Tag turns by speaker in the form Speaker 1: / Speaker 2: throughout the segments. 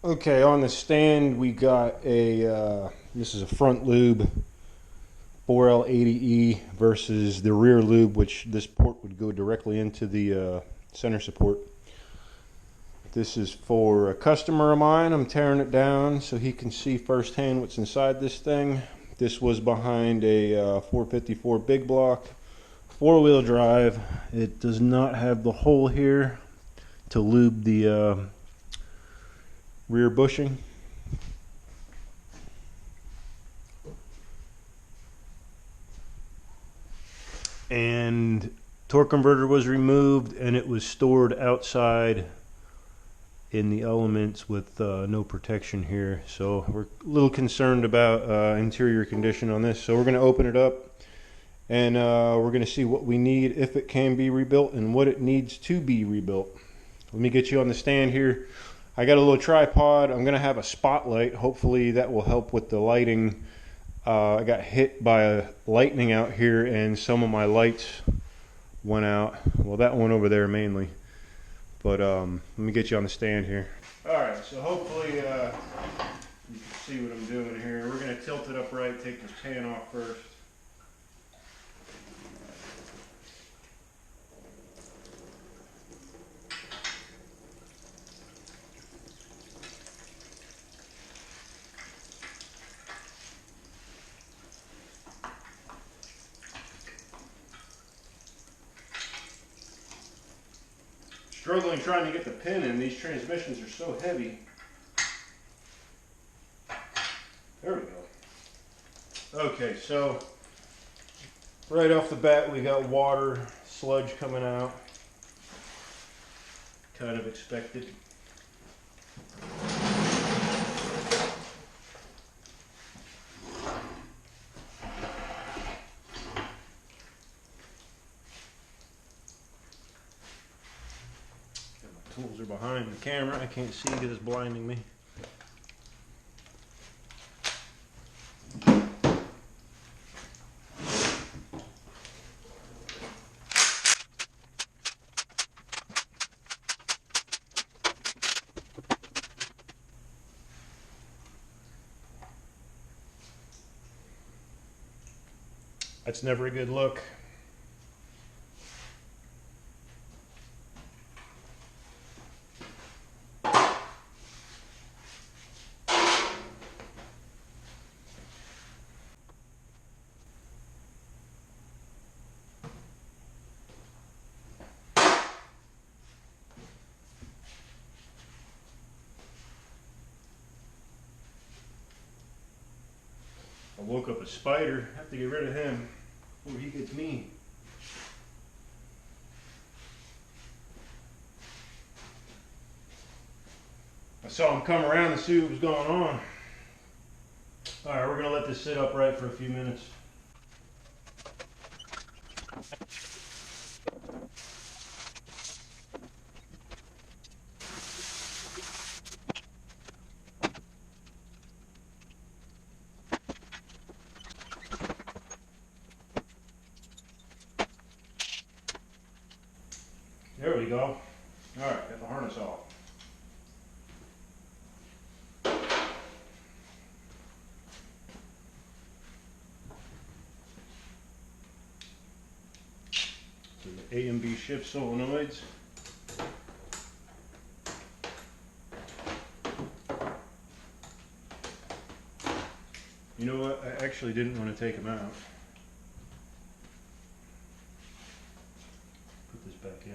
Speaker 1: Okay, on the stand we got a, this is a front lube 4L80E versus the rear lube, which this port would go directly into the center support. This is for a customer of mine. I'm tearing it down so he can see firsthand what's inside this thing. This was behind a 454 big block, four-wheel drive. It does not have the hole here to lube the rear bushing. And torque converter was removed, and it was stored outside in the elements with no protection here. So we're a little concerned about interior condition on this. So we're going to open it up, and we're going to see what we need, if it can be rebuilt, and what it needs to be rebuilt. Let me get you on the stand here. I got a little tripod. I'm going to have a spotlight. Hopefully that will help with the lighting. I got hit by a lightning out here, and some of my lights went out. Well, that one over there mainly. But let me get you on the stand here. Alright, so hopefully you can see what I'm doing here. We're going to tilt it upright, take this pan off first. Struggling trying to get the pin in. These transmissions are so heavy. There we go. Okay, so right off the bat we got water, sludge coming out. Kind of expected. Tools are behind the camera. I can't see because it's blinding me. That's never a good look. I woke up a spider. I have to get rid of him before he gets me. I saw him come around to see what was going on. Alright, we're going to let this sit upright for a few minutes. There we go. Alright, got the harness off. So the A and B shift solenoids. You know what? I actually didn't want to take them out. Put this back in.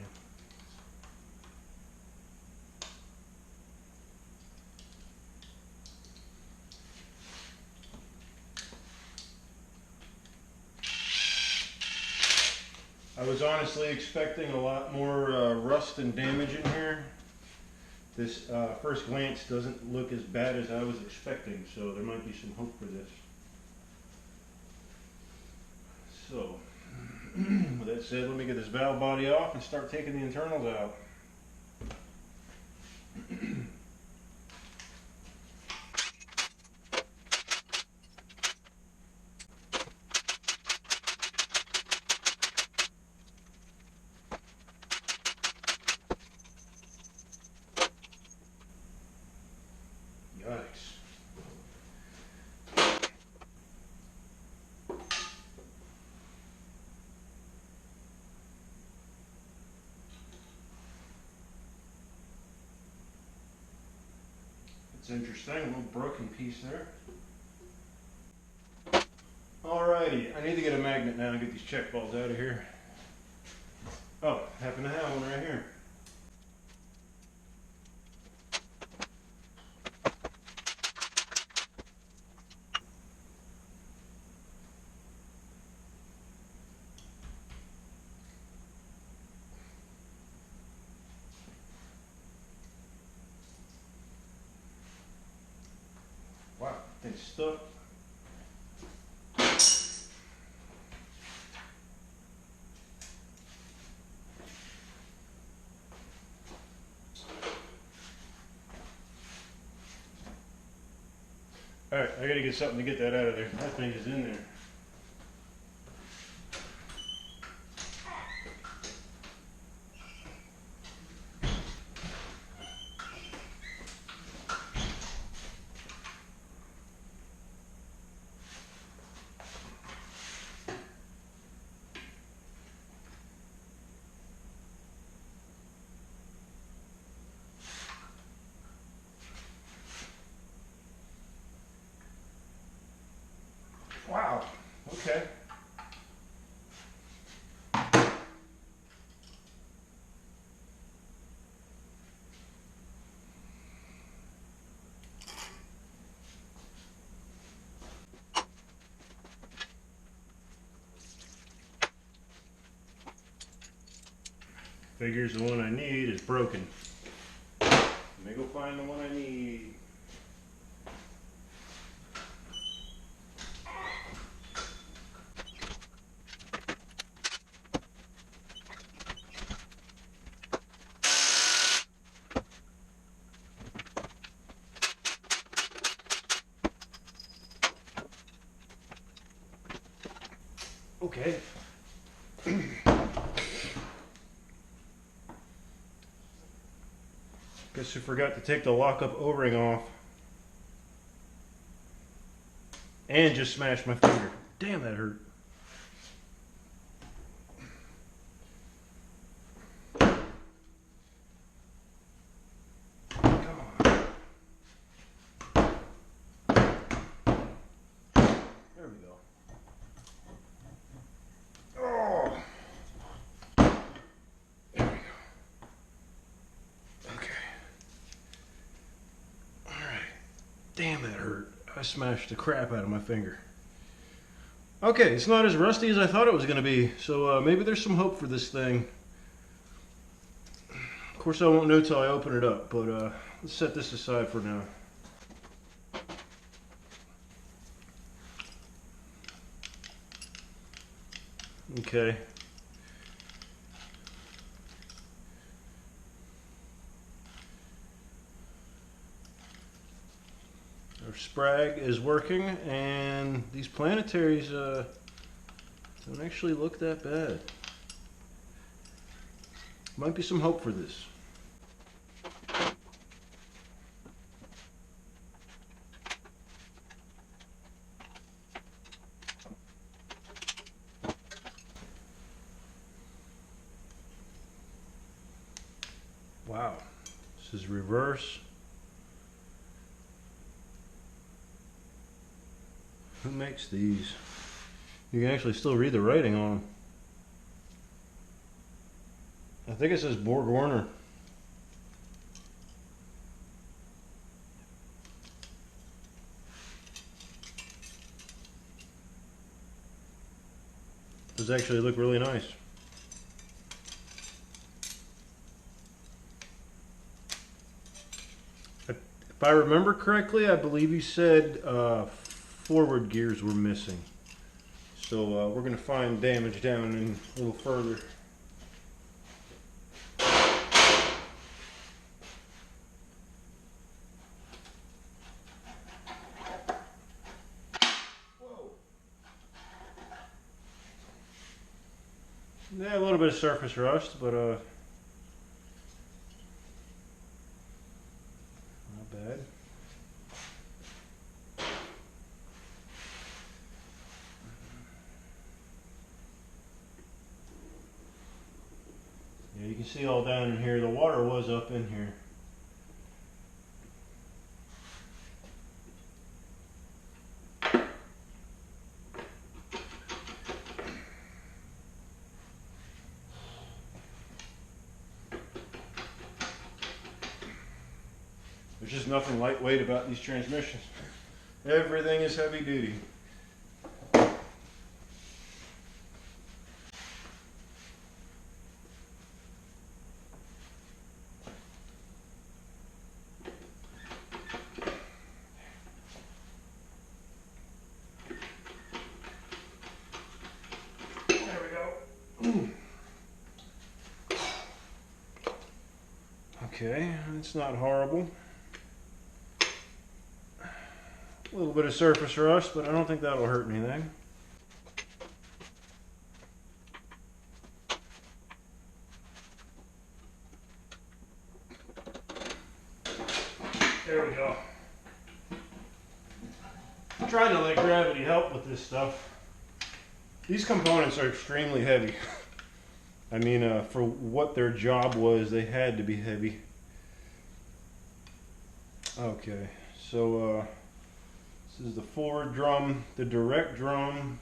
Speaker 1: I was honestly expecting a lot more rust and damage in here. This first glance doesn't look as bad as I was expecting, so there might be some hope for this. So, with that said, let me get this valve body off and start taking the internals out. That's interesting. A little broken piece there. Alrighty, I need to get a magnet now and get these check balls out of here. Oh, happen to have one right here. Wow, thing's stuck. Alright, I gotta get something to get that out of there. That thing is in there. Wow, okay. Figures the one I need is broken. Let me go find the one I need. Okay. Guess I forgot to take the lockup O-ring off. And just smashed my finger. Damn, that hurt. Come on. There we go. Oh. There we go. Okay. Alright. Damn, that hurt. I smashed the crap out of my finger. Okay, it's not as rusty as I thought it was going to be, so maybe there's some hope for this thing. Of course I won't know till I open it up, but let's set this aside for now. Okay. Our sprag is working, and these planetaries don't actually look that bad. Might be some hope for this. Wow, this is reverse. Who makes these? You can actually still read the writing on them. I think it says Borg Warner. Those actually look really nice. If I remember correctly, I believe you said forward gears were missing. So we're going to find damage down in a little further. Whoa. Yeah, a little bit of surface rust, but not bad. Yeah, you can see all down in here. The water was up in here. There's just nothing lightweight about these transmissions. Everything is heavy duty. Okay, it's not horrible. A little bit of surface rust, but I don't think that'll hurt anything. There we go. I'm trying to let gravity help with this stuff. These components are extremely heavy. I mean, for what their job was, they had to be heavy. Okay, so this is the forward drum, the direct drum.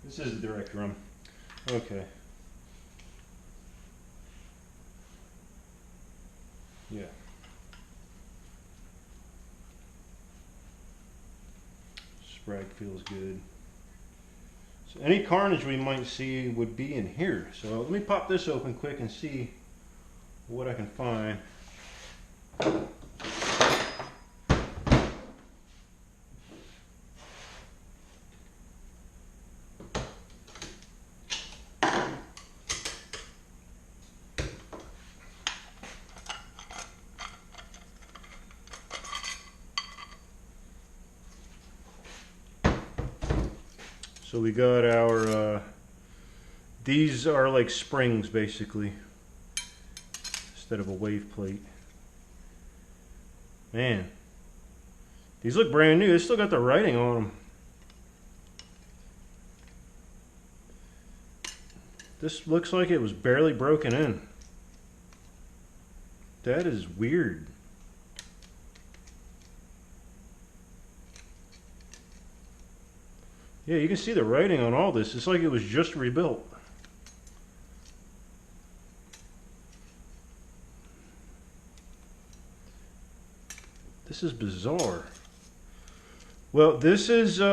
Speaker 1: This is the direct drum. Okay. Yeah. Sprag feels good. So any carnage we might see would be in here. So let me pop this open quick and see what I can find. So we got our, these are like springs basically, instead of a wave plate. Man, these look brand new. They still got the writing on them. This looks like it was barely broken in. That is weird. Yeah, you can see the writing on all this. It's like it was just rebuilt. This is bizarre. Well, this is, you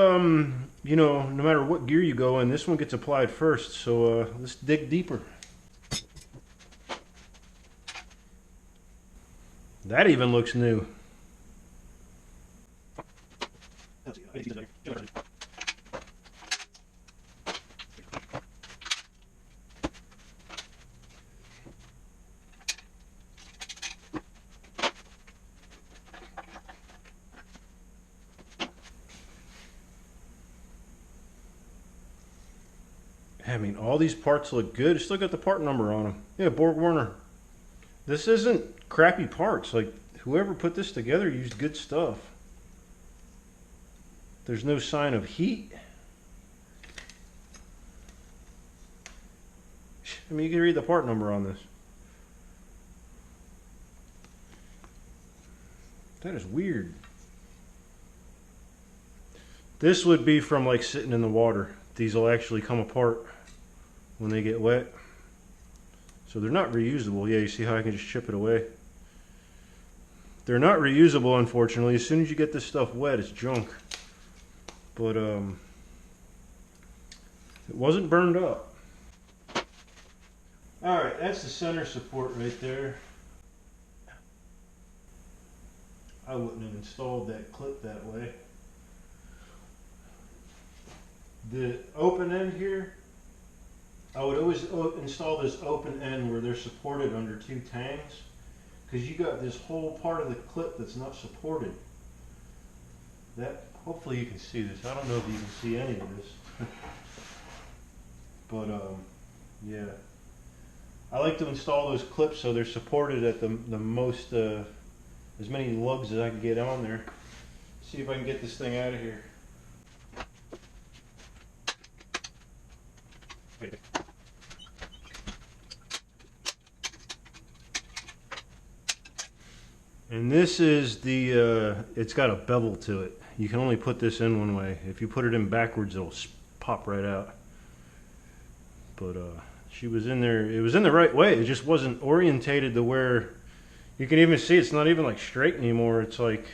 Speaker 1: know, no matter what gear you go in, this one gets applied first. So let's dig deeper. That even looks new. I mean, all these parts look good. It's still got the part number on them. Yeah, Borg Warner. This isn't crappy parts. Like, whoever put this together used good stuff. There's no sign of heat. I mean, you can read the part number on this. That is weird. This would be from like sitting in the water. These will actually come apart when they get wet. So they're not reusable. Yeah, you see how I can just chip it away? They're not reusable, unfortunately. As soon as you get this stuff wet, it's junk. But it wasn't burned up. Alright, that's the center support right there. I wouldn't have installed that clip that way. The open end here, I would always install this open end where they're supported under two tangs, because you got this whole part of the clip that's not supported. That, hopefully you can see this. I don't know if you can see any of this. But yeah, I like to install those clips so they're supported at the most, as many lugs as I can get on there. See if I can get this thing out of here. And this is the, it's got a bevel to it. You can only put this in one way. If you put it in backwards, it'll pop right out. But she was in there, it was in the right way. It just wasn't orientated to where, You can even see it's not even like straight anymore. It's like,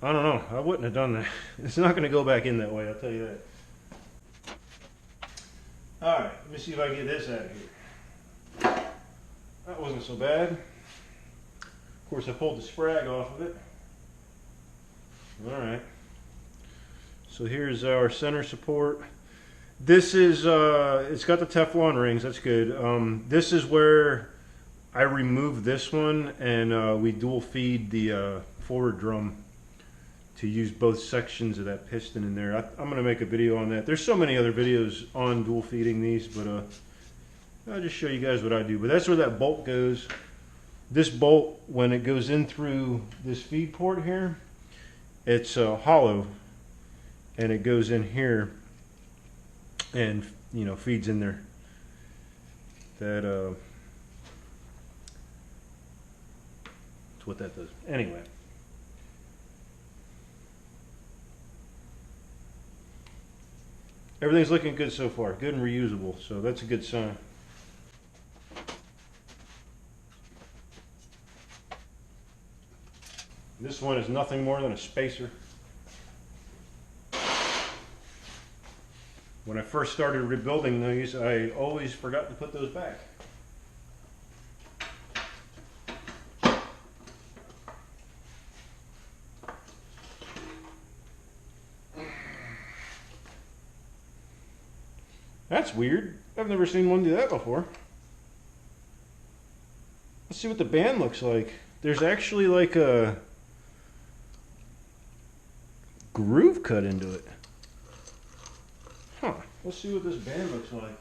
Speaker 1: I don't know. I wouldn't have done that. It's not going to go back in that way, I'll tell you that. Alright, let me see if I can get this out of here. That wasn't so bad. Of course, I pulled the sprag off of it. Alright. So here's our center support. This is, it's got the Teflon rings, that's good. This is where I removed this one and we dual feed the forward drum to use both sections of that piston in there. I'm going to make a video on that. There's so many other videos on dual feeding these, but I'll just show you guys what I do. But that's where that bolt goes. This bolt, when it goes in through this feed port here, it's hollow, and it goes in here and, you know, feeds in there. That's what that does. Anyway. Everything's looking good so far. Good and reusable, so that's a good sign. This one is nothing more than a spacer. When I first started rebuilding these, I always forgot to put those back. That's weird. I've never seen one do that before. Let's see what the band looks like. There's actually like a groove cut into it. Huh. Let's see what this band looks like.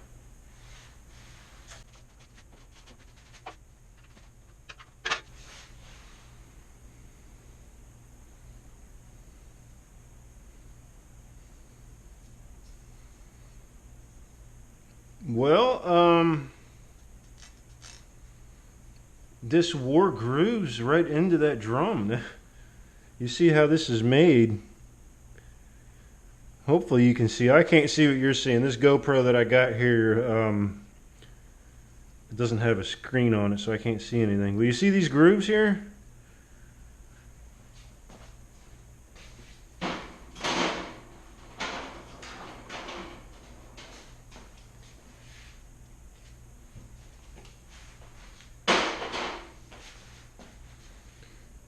Speaker 1: Well, this wore grooves right into that drum. You see how this is made. Hopefully you can see. I can't see what you're seeing. This GoPro that I got here, it doesn't have a screen on it, so I can't see anything. Will you see these grooves here?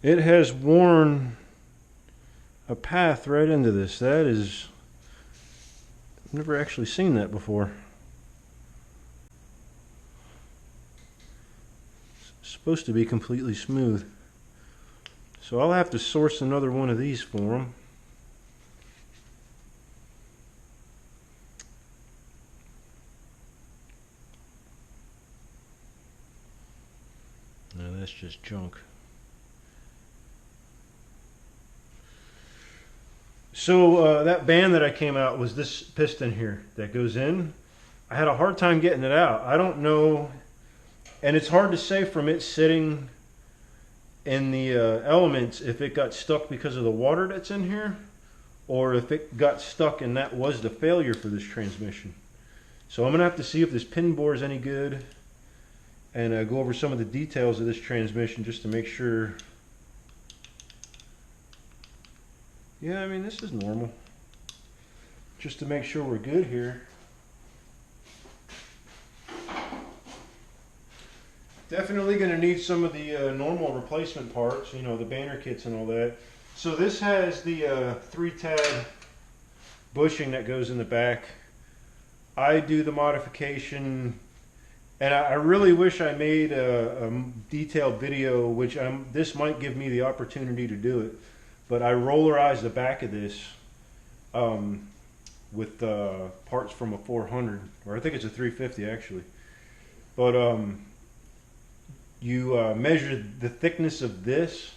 Speaker 1: It has worn a path right into this. That is, I've never actually seen that before. It's supposed to be completely smooth. So I'll have to source another one of these for them. No, that's just junk. So that band that I came out was this piston here that goes in. I had a hard time getting it out. I don't know, and it's hard to say from it sitting in the elements if it got stuck because of the water that's in here, or if it got stuck and that was the failure for this transmission. So I'm gonna have to see if this pin bore is any good and go over some of the details of this transmission just to make sure. Yeah, I mean, this is normal. Just to make sure we're good here. Definitely going to need some of the normal replacement parts, you know, the banner kits and all that. So this has the 3-tab bushing that goes in the back. I do the modification, and I really wish I made a detailed video, which this might give me the opportunity to do it. But I rollerize the back of this with parts from a 400, or I think it's a 350 actually. But you measure the thickness of this.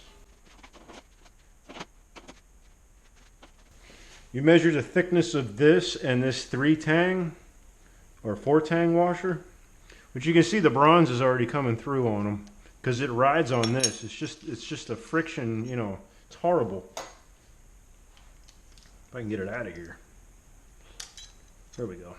Speaker 1: You measure the thickness of this and this 3-tang or 4-tang washer, which you can see the bronze is already coming through on them because it rides on this. It's just a friction, you know. It's horrible. If I can get it out of here. There we go.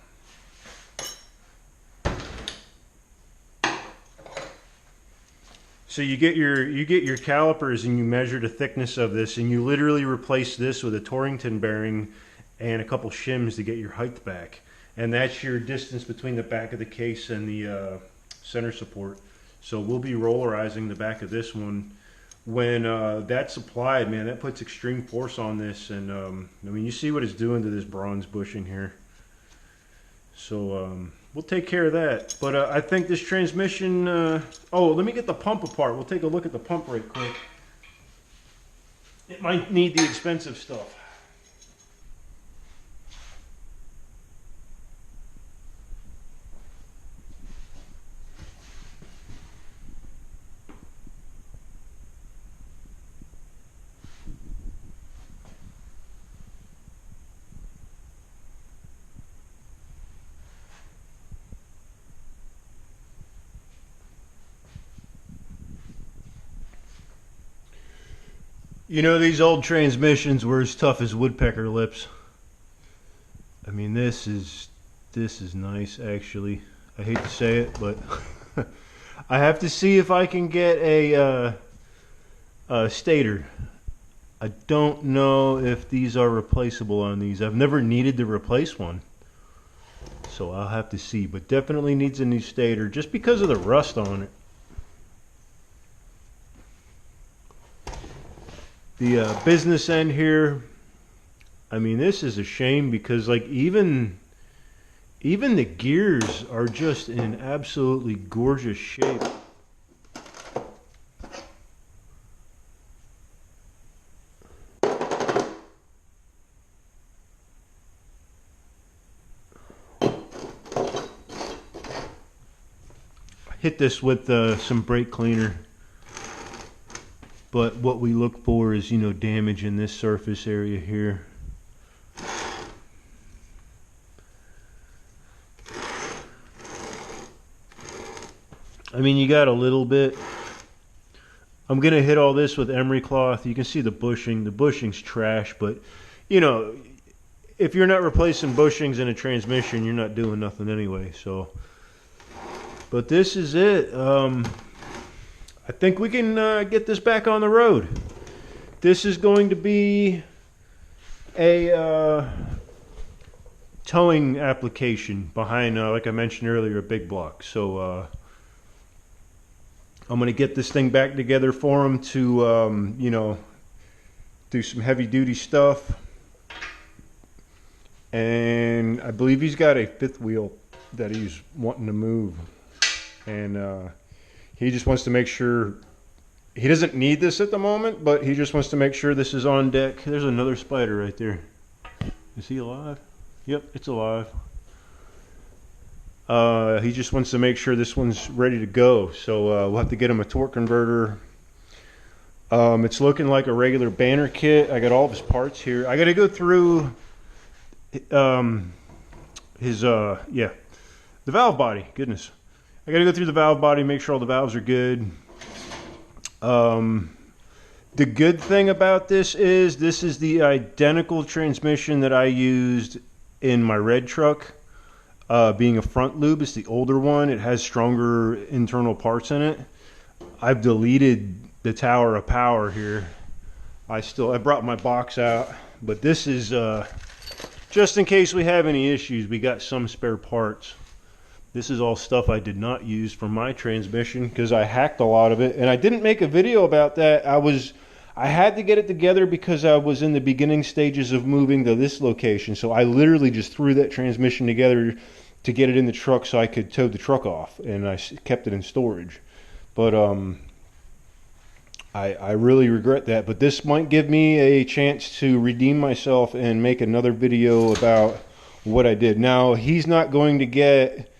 Speaker 1: So you get your calipers and you measure the thickness of this, and you literally replace this with a Torrington bearing and a couple shims to get your height back. And that's your distance between the back of the case and the center support. So we'll be rollerizing the back of this one. When that's applied, man, that puts extreme force on this. And I mean, you see what it's doing to this bronze bushing here. So we'll take care of that. But I think this transmission, oh, let me get the pump apart. We'll take a look at the pump right quick. It might need the expensive stuff. You know, these old transmissions were as tough as woodpecker lips. I mean, this is nice, actually. I hate to say it, but I have to see if I can get a stator. I don't know if these are replaceable on these. I've never needed to replace one, so I'll have to see. But definitely needs a new stator just because of the rust on it. The business end here, I mean, this is a shame because like even the gears are just in absolutely gorgeous shape. Hit this with some brake cleaner. But what we look for is, you know, damage in this surface area here. I mean, you got a little bit. I'm going to hit all this with emery cloth. You can see the bushing. The bushing's trash, but, you know, if you're not replacing bushings in a transmission, you're not doing nothing anyway. So, but this is it. I think we can get this back on the road. This is going to be a towing application behind, like I mentioned earlier, a big block. So I'm going to get this thing back together for him to, you know, do some heavy duty stuff. And I believe he's got a fifth wheel that he's wanting to move. And he just wants to make sure, he doesn't need this at the moment, but he just wants to make sure this is on deck. There's another spider right there. Is he alive? Yep, it's alive. He just wants to make sure this one's ready to go. So we'll have to get him a torque converter. It's looking like a regular banner kit. I got all of his parts here. I got to go through his, yeah, the valve body. Goodness. I got to go through the valve body, make sure all the valves are good. The good thing about this is the identical transmission that I used in my red truck. Being a front lube, it's the older one. It has stronger internal parts in it. I've deleted the tower of power here. I brought my box out, but this is just in case we have any issues. We got some spare parts. This is all stuff I did not use for my transmission because I hacked a lot of it, and I didn't make a video about that. I had to get it together because I was in the beginning stages of moving to this location, so I literally just threw that transmission together to get it in the truck so I could tow the truck off, and I kept it in storage. But I really regret that, but this might give me a chance to redeem myself and make another video about what I did. Now, he's not going to get...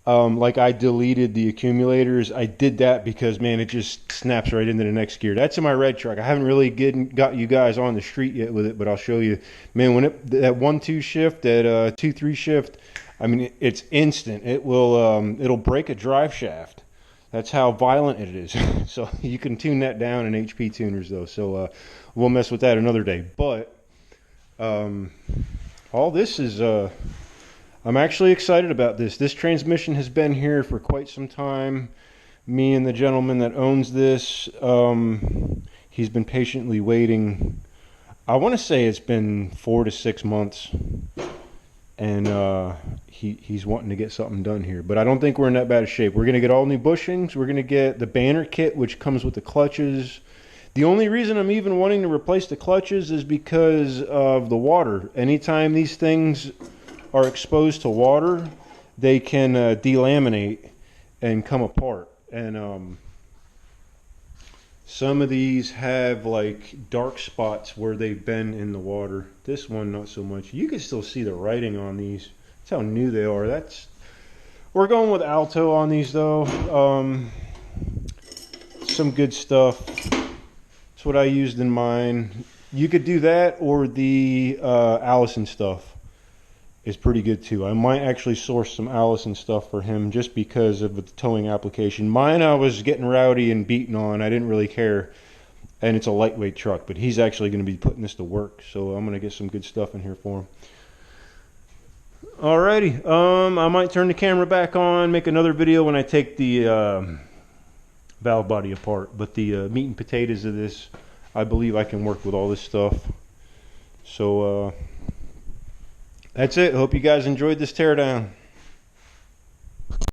Speaker 1: like I deleted the accumulators. I did that because, man, it just snaps right into the next gear. That's in my red truck. I haven't really got you guys on the street yet with it, but I'll show you. Man, when that 1-2 shift, that 2-3 shift, I mean, it's instant. It will, it'll break a drive shaft. That's how violent it is. So you can tune that down in HP tuners, though. So we'll mess with that another day. But all this is... I'm actually excited about this. This transmission has been here for quite some time. me and the gentleman that owns this, he's been patiently waiting. I want to say it's been 4 to 6 months, and he's wanting to get something done here. But I don't think we're in that bad of shape. We're going to get all new bushings. We're going to get the banner kit, which comes with the clutches. The only reason I'm even wanting to replace the clutches is because of the water. Anytime these things are exposed to water, they can delaminate and come apart. And some of these have like dark spots where they've been in the water. This one not so much. You can still see the writing on these. That's how new they are. We're going with Alto on these though. Some good stuff. That's what I used in mine. You could do that, or the Allison stuff is pretty good too. I might actually source some Allison stuff for him just because of the towing application. Mine I was getting rowdy and beaten on. I didn't really care. And it's a lightweight truck, but he's actually going to be putting this to work. So I'm going to get some good stuff in here for him. Alrighty. I might turn the camera back on, make another video when I take the valve body apart. But the meat and potatoes of this, I believe I can work with all this stuff. So that's it. Hope you guys enjoyed this teardown.